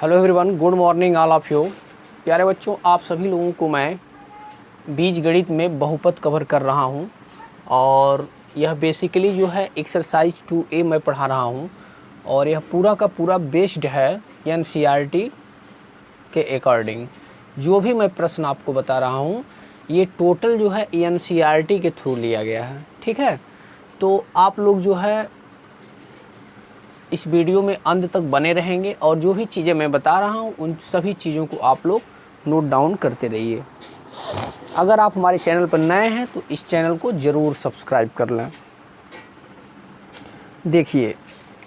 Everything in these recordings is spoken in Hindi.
Hello everyone, good morning all of you. प्यारे बच्चों, आप सभी लोगों को मैं बीजगणित में बहुपद कवर कर रहा हूं और यह बेसिकली जो है एक्सरसाइज 2A मैं पढ़ा रहा हूं और यह पूरा का पूरा बेस्ड है NCERT के अकॉर्डिंग। जो भी मैं प्रश्न आपको बता रहा हूं ये टोटल जो है NCERT के थ्रू लिया गया है। ठीक है, तो आप लोग जो है इस वीडियो में अंत तक बने रहेंगे और जो भी चीज़ें मैं बता रहा हूँ उन सभी चीज़ों को आप लोग नोट डाउन करते रहिए। अगर आप हमारे चैनल पर नए हैं तो इस चैनल को ज़रूर सब्सक्राइब कर लें। देखिए,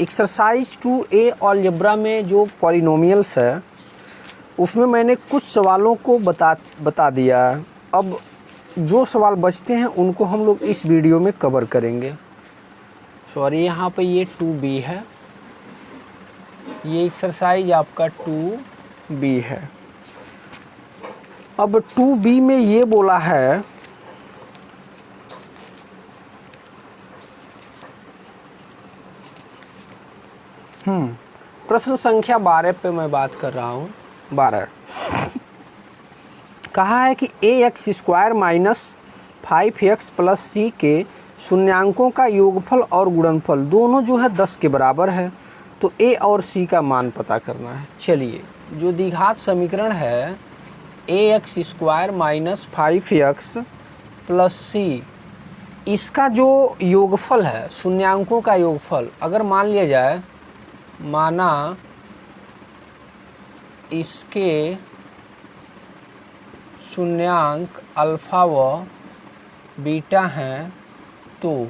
एक्सरसाइज 2A अलजेब्रा में जो पॉलिनोमियल्स है उसमें मैंने कुछ सवालों को बता दिया है। अब जो सवाल बचते हैं उनको हम लोग इस वीडियो में कवर करेंगे। सॉरी, यहाँ पे ये 2B है, ये एक्सरसाइज आपका 2B है। अब 2B में ये बोला है प्रश्न संख्या 12 पे मैं बात कर रहा हूँ। 12 कहा है कि ax² minus 5x plus c के शून्यांकों का योगफल और गुणनफल दोनों जो है 10 के बराबर है, तो a और c का मान पता करना है। चलिए, जो द्विघात समीकरण है ax² minus 5x plus c, इसका जो योगफल है, शून्यांकों का योगफल, अगर मान लिया जाए, माना इसके शून्यांक अल्फ़ा व बीटा हैं, तो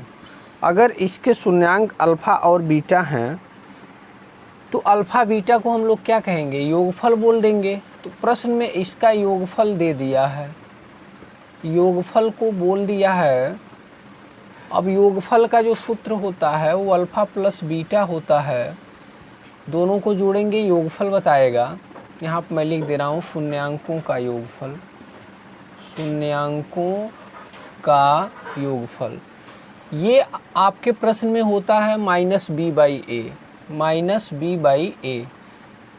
अगर इसके शून्यांक अल्फ़ा और बीटा हैं तो अल्फ़ा बीटा को हम लोग क्या कहेंगे, योगफल बोल देंगे। तो प्रश्न में इसका योगफल दे दिया है, योगफल को बोल दिया है। अब योगफल का जो सूत्र होता है वो अल्फ़ा प्लस बीटा होता है, दोनों को जोड़ेंगे योगफल बताएगा। यहाँ पर मैं लिख दे रहा हूँ शून्यांकों का योगफल, शून्यांकों का योगफल। ये आपके प्रश्न में होता है -b/a, -b/a,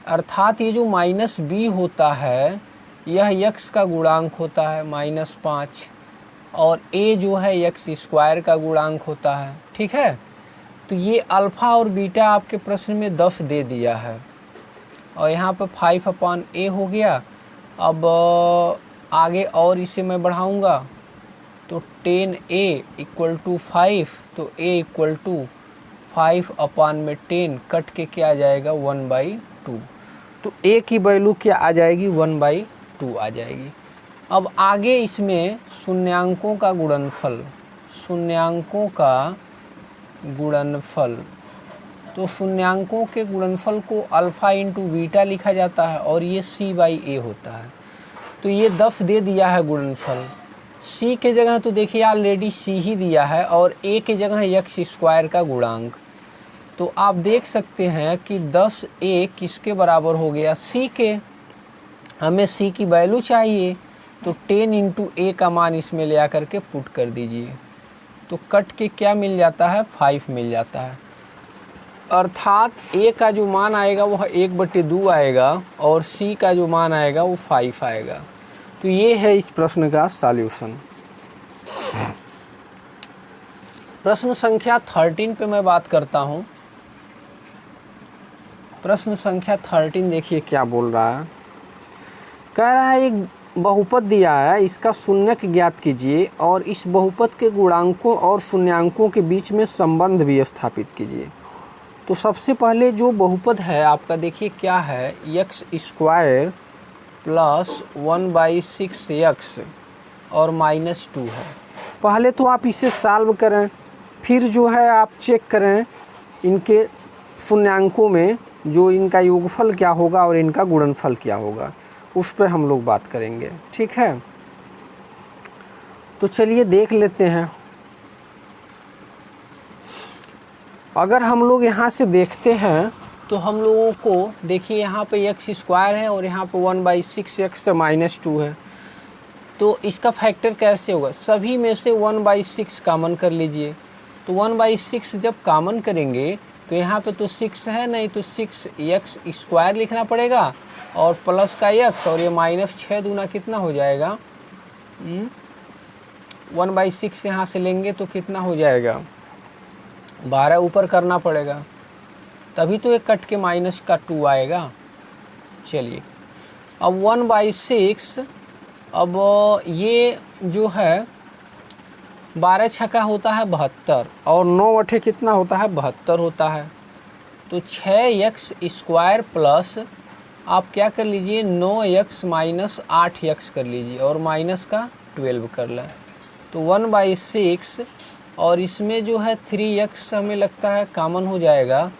अर्थात ये जो -b होता है यह x का गुणांक होता है -5 और a जो है x² का गुणांक होता है। ठीक है, तो ये अल्फ़ा और बीटा आपके प्रश्न में 10 दे दिया है और यहाँ पर 5/a हो गया। अब आगे और इसे मैं बढ़ाऊँगा तो 10a = 5, तो a = 5/10 कट के क्या आ जाएगा, 1/2। तो a की वैल्यू क्या आ जाएगी, 1/2 आ जाएगी। अब आगे इसमें शून्यांकों का गुणनफल, शून्यांकों का गुणनफल, तो शून्यांकों के गुणनफल को अल्फ़ा इंटू बीटा लिखा जाता है और ये c/a होता है। तो ये 10 दे दिया है गुणनफल। c के जगह तो देखिए ऑलरेडी c ही दिया है और a के जगह x² का गुणांक। तो आप देख सकते हैं कि 10a किसके बराबर हो गया, c के। हमें c की वैल्यू चाहिए, तो 10 इंटू a का मान इसमें ले आकर के पुट कर दीजिए, तो कट के क्या मिल जाता है, 5 मिल जाता है। अर्थात a का जो मान आएगा वह 1/2 आएगा और c का जो मान आएगा वो 5 आएगा। तो ये है इस प्रश्न का सॉल्यूशन। प्रश्न संख्या 13 पे मैं बात करता हूँ। प्रश्न संख्या 13 देखिए क्या बोल रहा है। कह रहा है एक बहुपद दिया है, इसका शून्यक ज्ञात कीजिए और इस बहुपद के गुणांकों और शून्यांकों के बीच में संबंध भी स्थापित कीजिए। तो सबसे पहले जो बहुपद है आपका देखिए क्या है, x² प्लस 1/6x और -2 है। पहले तो आप इसे सॉल्व करें, फिर जो है आप चेक करें इनके शून्यांकों में जो इनका योगफल क्या होगा और इनका गुणनफल क्या होगा, उस पर हम लोग बात करेंगे। ठीक है, तो चलिए देख लेते हैं। अगर हम लोग यहाँ से देखते हैं तो हम लोगों को देखिए यहाँ पे x² है और यहाँ पे 1/6x से -2 है, तो इसका फैक्टर कैसे होगा, सभी में से 1/6 कॉमन कर लीजिए। तो 1/6 जब कॉमन करेंगे तो यहाँ पे तो 6 है नहीं, तो 6x² लिखना पड़ेगा और प्लस का x, और ये -6 दूना कितना हो जाएगा 1/6 यहाँ से लेंगे तो कितना हो जाएगा 12 ऊपर करना पड़ेगा, तभी तो ये कट के -2 आएगा। चलिए अब 1/6, अब ये जो है 12 छक्का होता है 72 और 9 अठे कितना होता है 72 होता है। तो 6x² प्लस आप क्या कर लीजिए 9x - 8x कर लीजिए और माइनस का 12 कर लें, तो 1/6 और इसमें जो है 3x हमें लगता है कॉमन हो जाएगा,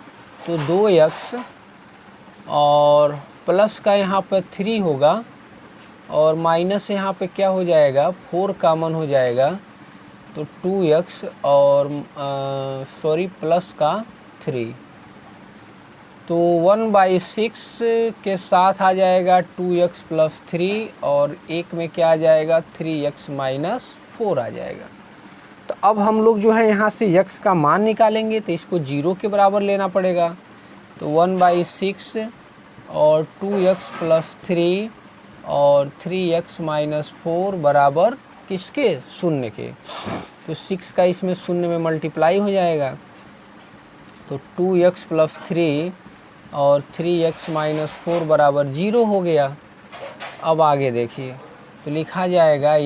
तो 2x और प्लस का यहाँ पर 3 होगा और माइनस यहाँ पे क्या हो जाएगा 4 कॉमन हो जाएगा, तो 2x और प्लस का 3, तो 1/6 के साथ आ जाएगा 2x + 3 और एक में क्या आ जाएगा 3x - 4 आ जाएगा। तो अब हम लोग जो है यहाँ से x का मान निकालेंगे, तो इसको 0 के बराबर लेना पड़ेगा, तो 1/6 और 2x + 3 और 3x - 4 बराबर किसके 0 के, तो 6 का इसमें 0 में मल्टीप्लाई हो जाएगा, तो 2x + 3 और 3x - 4 बराबर 0 हो गया। अब आगे देखिए, तो लिखा जाएगा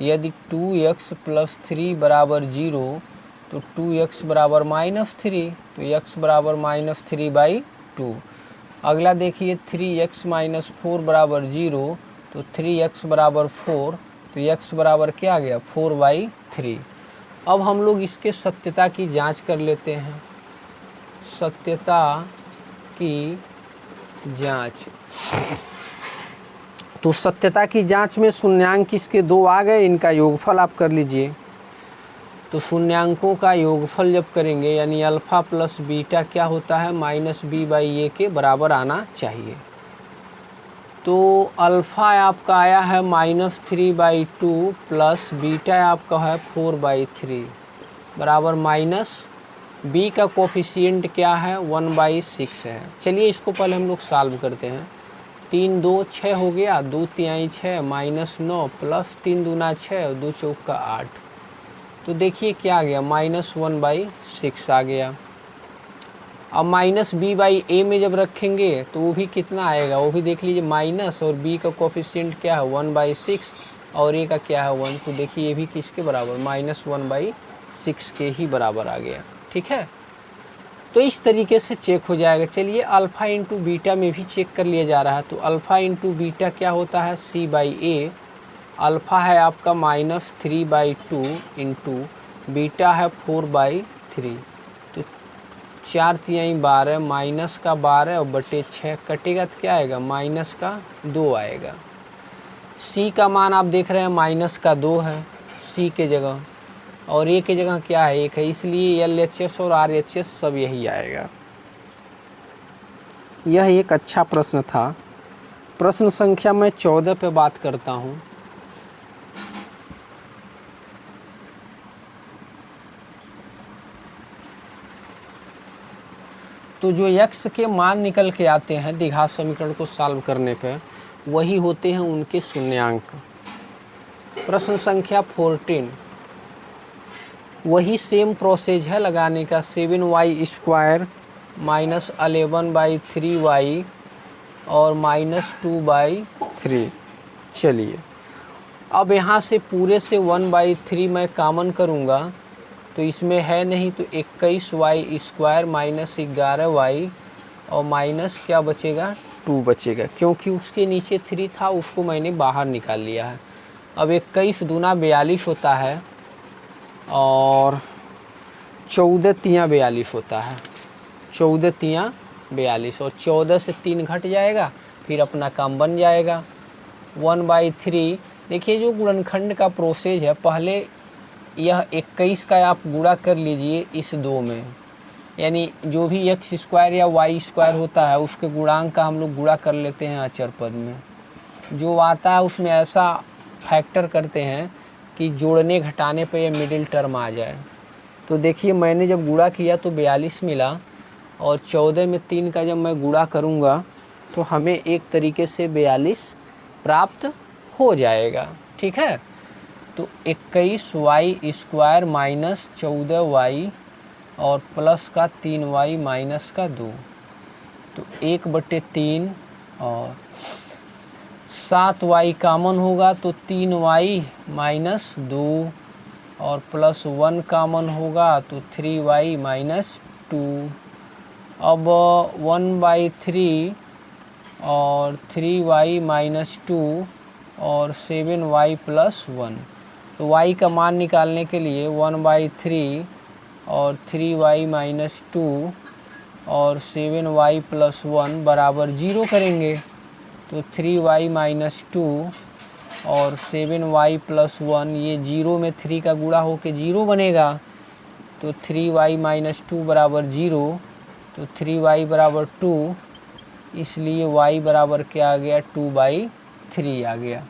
यदि 2x + 3 बराबर 0 तो 2x बराबर -3, तो x बराबर -3/2। अगला देखिए 3x - 4 बराबर 0, तो 3x बराबर 4, तो x बराबर क्या आ गया 4/3। अब हम लोग इसके सत्यता की जांच कर लेते हैं, सत्यता की जांच। तो सत्यता की जांच में शून्यांक इसके 2 आ गए, इनका योगफल आप कर लीजिए। तो शून्यांकों का योगफल जब करेंगे यानी अल्फ़ा प्लस बीटा क्या होता है -b/a के बराबर आना चाहिए। तो अल्फ़ा आपका आया है -3/2 प्लस बीटा आपका है 4/3 बराबर b का कोफिशिएंट क्या है 1/6 है। चलिए इसको पहले हम लोग सॉल्व करते हैं। 3 2 6 हो गया, 2 तिहाई 6 -9 प्लस 3 दूना 6 और 2 चौका 8, तो देखिए क्या आ गया -1/6 आ गया। अब -b/a में जब रखेंगे तो वो भी कितना आएगा, वो भी देख लीजिए माइनस, और b का कोफिशिएंट क्या है 1/6 और a का क्या है 1, तो देखिए ये भी किसके बराबर -1/6 के ही बराबर आ गया। ठीक है, तो इस तरीके से चेक हो जाएगा। चलिए अल्फ़ा इंटू बीटा में भी चेक कर लिया जा रहा है, तो अल्फ़ा इंटू बीटा क्या होता है c/a, अल्फ़ा है आपका -3/2 इंटू बीटा है 4/3, तो 4 तिहाई 12 माइनस का 12 और बटे 6 कटेगा तो क्या आएगा -2 आएगा। c का मान आप देख रहे हैं -2 है c के जगह, और a के जगह क्या है 1 है, इसलिए LHS और RHS सब यही आएगा। यह एक अच्छा प्रश्न था। प्रश्न संख्या मैं 14 पे बात करता हूँ। तो जो x के मान निकल के आते हैं द्विघात समीकरण को सॉल्व करने पे, वही होते हैं उनके शून्यांक। प्रश्न संख्या 14, वही सेम प्रोसेस है लगाने का, 7y² - 11/3y और -2/3। चलिए अब यहाँ से पूरे से 1/3 मैं कॉमन करूँगा, तो इसमें है नहीं, तो 21y² - 11y और माइनस क्या बचेगा 2 बचेगा, क्योंकि उसके नीचे 3 था उसको मैंने बाहर निकाल लिया है। अब 21 दूना 42 होता है और 14 तियाँ 42 होता है, 14 तियाँ 42 और 14 से 3 घट जाएगा, फिर अपना काम बन जाएगा 1/3। देखिए जो गुणनखंड का प्रोसेस है, पहले यह 21 का आप गुणा कर लीजिए इस 2 में, यानी जो भी x² या y² होता है उसके गुणांक का हम लोग गुणा कर लेते हैं अचर पद में। जो आता है उसमें ऐसा फैक्टर करते हैं कि जोड़ने घटाने पे ये मिडिल टर्म आ जाए। तो देखिए मैंने जब गुणा किया तो 42 मिला, और 14 में 3 का जब मैं गुणा करूँगा तो हमें एक तरीके से 42 प्राप्त हो जाएगा। ठीक है, तो 21y² माइनस 14y और प्लस का 3y माइनस का 2, तो 1/3 और 7y कॉमन होगा तो 3y माइनस 2 और प्लस 1 कॉमन होगा तो 3y माइनस 2। अब 1/3 और 3y माइनस 2 और 7y प्लस 1, तो y का मान निकालने के लिए 1/3 और 3y माइनस 2 और 7y प्लस 1 बराबर 0 करेंगे। तो 3y माइनस 2 और 7y प्लस 1, ये 0 में 3 का गुणा होके 0 बनेगा, तो 3y माइनस 2 बराबर 0, तो 3y बराबर 2, इसलिए y बराबर क्या आ गया 2/3 आ गया।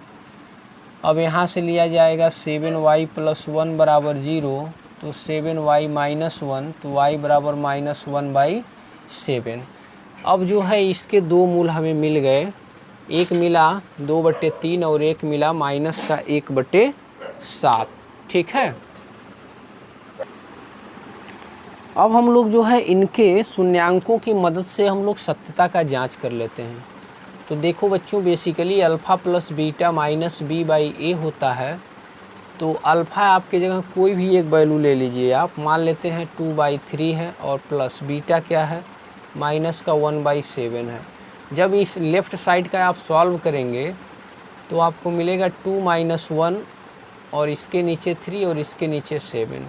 अब यहाँ से लिया जाएगा 7y प्लस 1 बराबर 0, तो 7y माइनस 1, तो y बराबर माइनस 1/7। अब जो है इसके दो मूल हमें मिल गए, एक मिला 2/3 और एक मिला माइनस का 1/7। ठीक है, अब हम लोग जो है इनके शून्यांकों की मदद से हम लोग सत्यता का जांच कर लेते हैं। तो देखो बच्चों, basically alpha plus beta minus b/a होता है। तो अल्फ़ा आपके जगह कोई भी एक वैल्यू ले लीजिए आप, मान लेते हैं 2/3 है, और प्लस बीटा क्या है माइनस का 1/7 है। जब इस लेफ़्ट साइड का आप सॉल्व करेंगे तो आपको मिलेगा 2 - 1 और इसके नीचे 3 और इसके नीचे 7।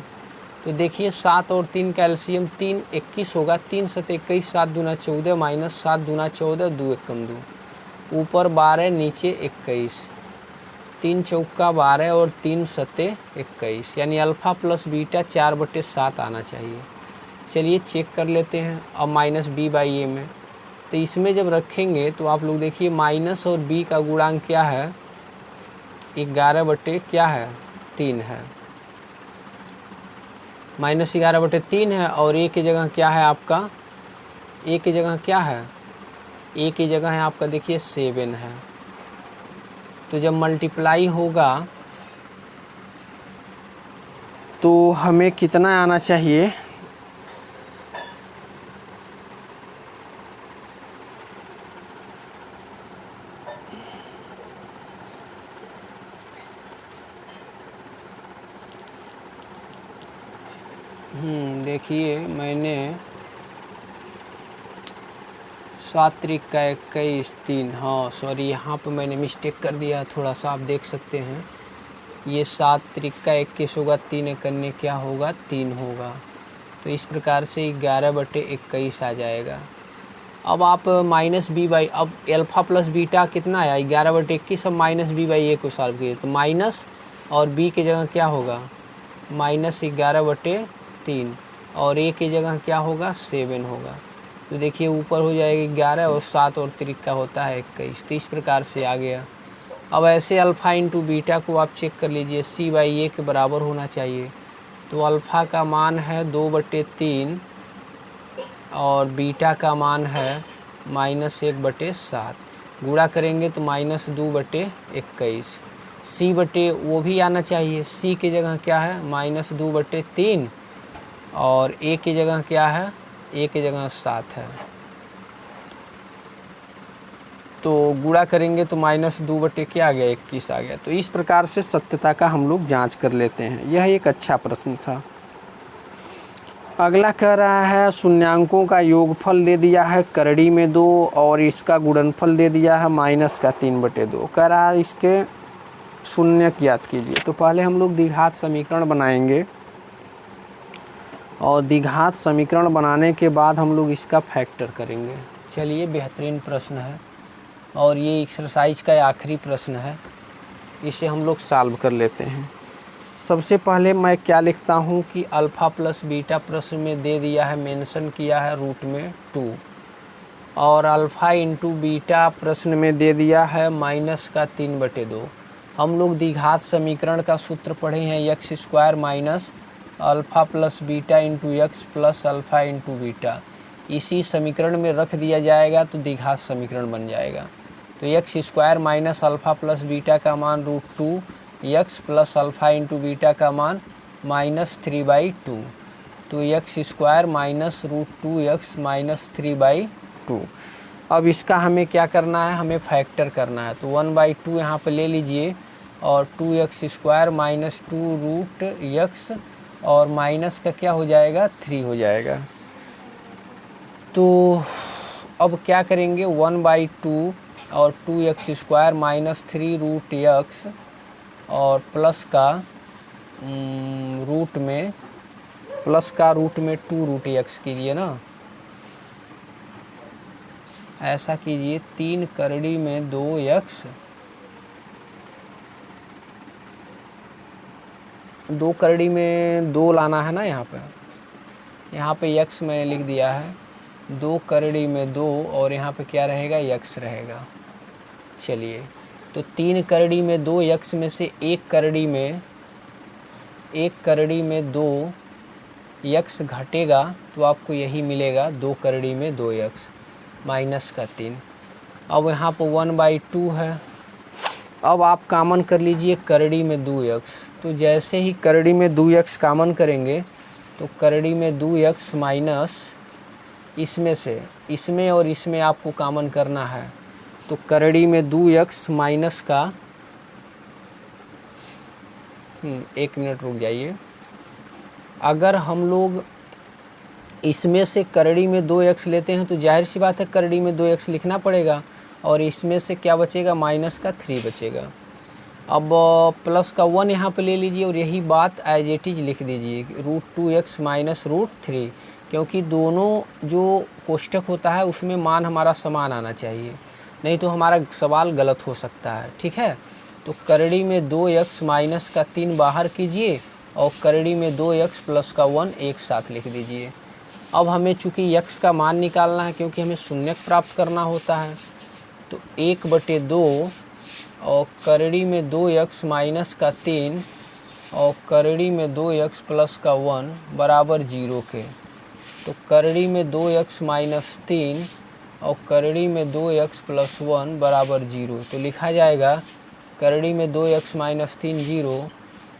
तो देखिए 7 और 3 का एलसीएम 3 21 होगा, 3 × 7 = 21, 7 दूना 14 माइनस 7 दूना 14, 2 एकम 2, ऊपर 12 नीचे 21, 3 चौका 12 और 3 सते 21, यानी अल्फ़ा प्लस बीटा 4/7 आना चाहिए। चलिए चेक कर लेते हैं। अब माइनस b/a में, तो इसमें जब रखेंगे तो आप लोग देखिए माइनस और b का गुणांक क्या है 11/3 है, माइनस 11/3 है, और a की जगह क्या है आपका, a की जगह क्या है, a की जगह है आपका देखिए 7 है। तो जब मल्टीप्लाई होगा तो हमें कितना आना चाहिए, देखिए मैंने 7 × 21 3, हाँ सॉरी यहाँ पे मैंने मिस्टेक कर दिया थोड़ा सा, आप देख सकते हैं ये 7 × 21 होगा, 3 करने क्या होगा 3 होगा। तो इस प्रकार से 11/21 आ जाएगा। अब आप माइनस b/, अब अल्फ़ा प्लस बीटा कितना आया 11/21, अब माइनस b/a को सॉल्व किए तो माइनस और b की जगह क्या होगा माइनस 11/3 और a की जगह क्या होगा 7 होगा। तो देखिए ऊपर हो जाएगा 11 और 7 और 3 का होता है 21। तो इस प्रकार से आ गया। अब ऐसे अल्फ़ा इंटू बीटा को आप चेक कर लीजिए, c/a के बराबर होना चाहिए। तो अल्फ़ा का मान है 2/3 और बीटा का मान है -1/7, गुणा करेंगे तो -2/21। c/ वो भी आना चाहिए, c की जगह क्या है -2/3 और a की जगह क्या है, a की जगह 7 है। तो गुणा करेंगे तो -2/ क्या आ गया 21 आ गया। तो इस प्रकार से सत्यता का हम लोग जांच कर लेते हैं। यह एक अच्छा प्रश्न था। अगला कह रहा है शून्यांकों का योगफल दे दिया है करड़ी में 2 और इसका गुणनफल दे दिया है -3/2। कह रहा है इसके शून्य ज्ञात कीजिए। तो पहले हम लोग द्विघात समीकरण बनाएंगे और द्विघात समीकरण बनाने के बाद हम लोग इसका फैक्टर करेंगे। चलिए बेहतरीन प्रश्न है और ये एक्सरसाइज का आखिरी प्रश्न है, इसे हम लोग सॉल्व कर लेते हैं। सबसे पहले मैं क्या लिखता हूँ कि अल्फ़ा प्लस बीटा प्रश्न में दे दिया है, मेंशन किया है रूट में 2, और अल्फ़ा इंटू बीटा प्रश्न में दे दिया है -3/2। हम लोग द्विघात समीकरण का सूत्र पढ़े हैं x² alpha plus beta into x plus alpha into beta, इसी समीकरण में रख दिया जाएगा तो द्विघात समीकरण बन जाएगा। तो x square minus alpha plus beta का मान √2 x plus alpha into beta का मान -3/2, तो x square minus √2 x minus 3/2। अब इसका हमें क्या करना है, हमें फैक्टर करना है। तो 1/2 यहाँ पर ले लीजिए और 2x स्क्वायर माइनस 2√x और माइनस का क्या हो जाएगा 3 हो जाएगा। तो अब क्या करेंगे 1/2 और 2x स्क्वायर माइनस 3√x और प्लस का रूट में 2√x कीजिए ना, ऐसा कीजिए 3 करड़ी में 2x, 2 करड़ी में 2 लाना है ना, यहाँ पे x मैंने लिख दिया है, 2 करड़ी में 2 और यहाँ पे क्या रहेगा x रहेगा। चलिए तो 3 करड़ी में 2 x में से एक करड़ी में 2 x घटेगा तो आपको यही मिलेगा, 2 करड़ी में 2x माइनस का 3। अब यहाँ पर 1/2 है। अब आप कामन कर लीजिए करड़ी में 2x, तो जैसे ही करड़ी में 2x कामन करेंगे तो करड़ी में 2x माइनस इसमें और इसमें आपको कामन करना है, तो करड़ी में 2x माइनस का 1 मिनट रुक जाइए। अगर हम लोग इसमें से करड़ी में 2x लेते हैं तो जाहिर सी बात है करड़ी में 2x लिखना पड़ेगा और इसमें से क्या बचेगा माइनस का 3 बचेगा। अब प्लस का 1 यहाँ पे ले लीजिए और यही बात एज इट इज़ लिख दीजिए √2x माइनस √3, क्योंकि दोनों जो कोष्ठक होता है उसमें मान हमारा समान आना चाहिए, नहीं तो हमारा सवाल गलत हो सकता है। ठीक है, तो करड़ी में 2x माइनस का 3 बाहर कीजिए और करड़ी में 2x प्लस का 1 एक साथ लिख दीजिए। अब हमें चूँकि x का मान निकालना है, क्योंकि हमें शून्यक प्राप्त करना होता है, तो 1/2 और करड़ी में 2x माइनस का 3 और करड़ी में 2x प्लस का 1 बराबर 0 के, तो करड़ी में 2x माइनस 3 और करड़ी में 2x प्लस 1 बराबर 0, तो लिखा जाएगा करड़ी में 2x माइनस 3 0,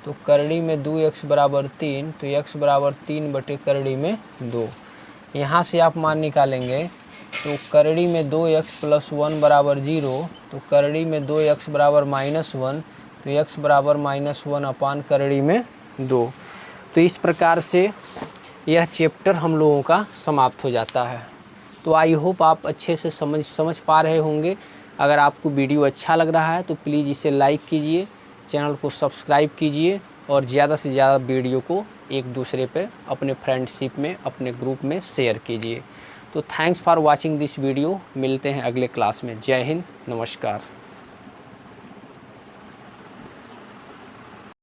तो करड़ी में 2x बराबर 3, तो x बराबर 3/करड़ी में 2। यहाँ से आप मान निकालेंगे तो करड़ी में 2x प्लस 1 बराबर 0, तो करड़ी में 2x बराबर -1, तो x बराबर -1 अपान करड़ी में 2। तो इस प्रकार से यह चैप्टर हम लोगों का समाप्त हो जाता है। तो आई होप आप अच्छे से समझ पा रहे होंगे। अगर आपको वीडियो अच्छा लग रहा है तो प्लीज़ इसे लाइक कीजिए, चैनल को सब्सक्राइब कीजिए और ज़्यादा से ज़्यादा वीडियो को एक दूसरे पे अपने फ्रेंडशिप में, अपने ग्रुप में शेयर कीजिए। तो thanks for watching this video. मिलते हैं अगले क्लास में। जय हिंद, नमस्कार।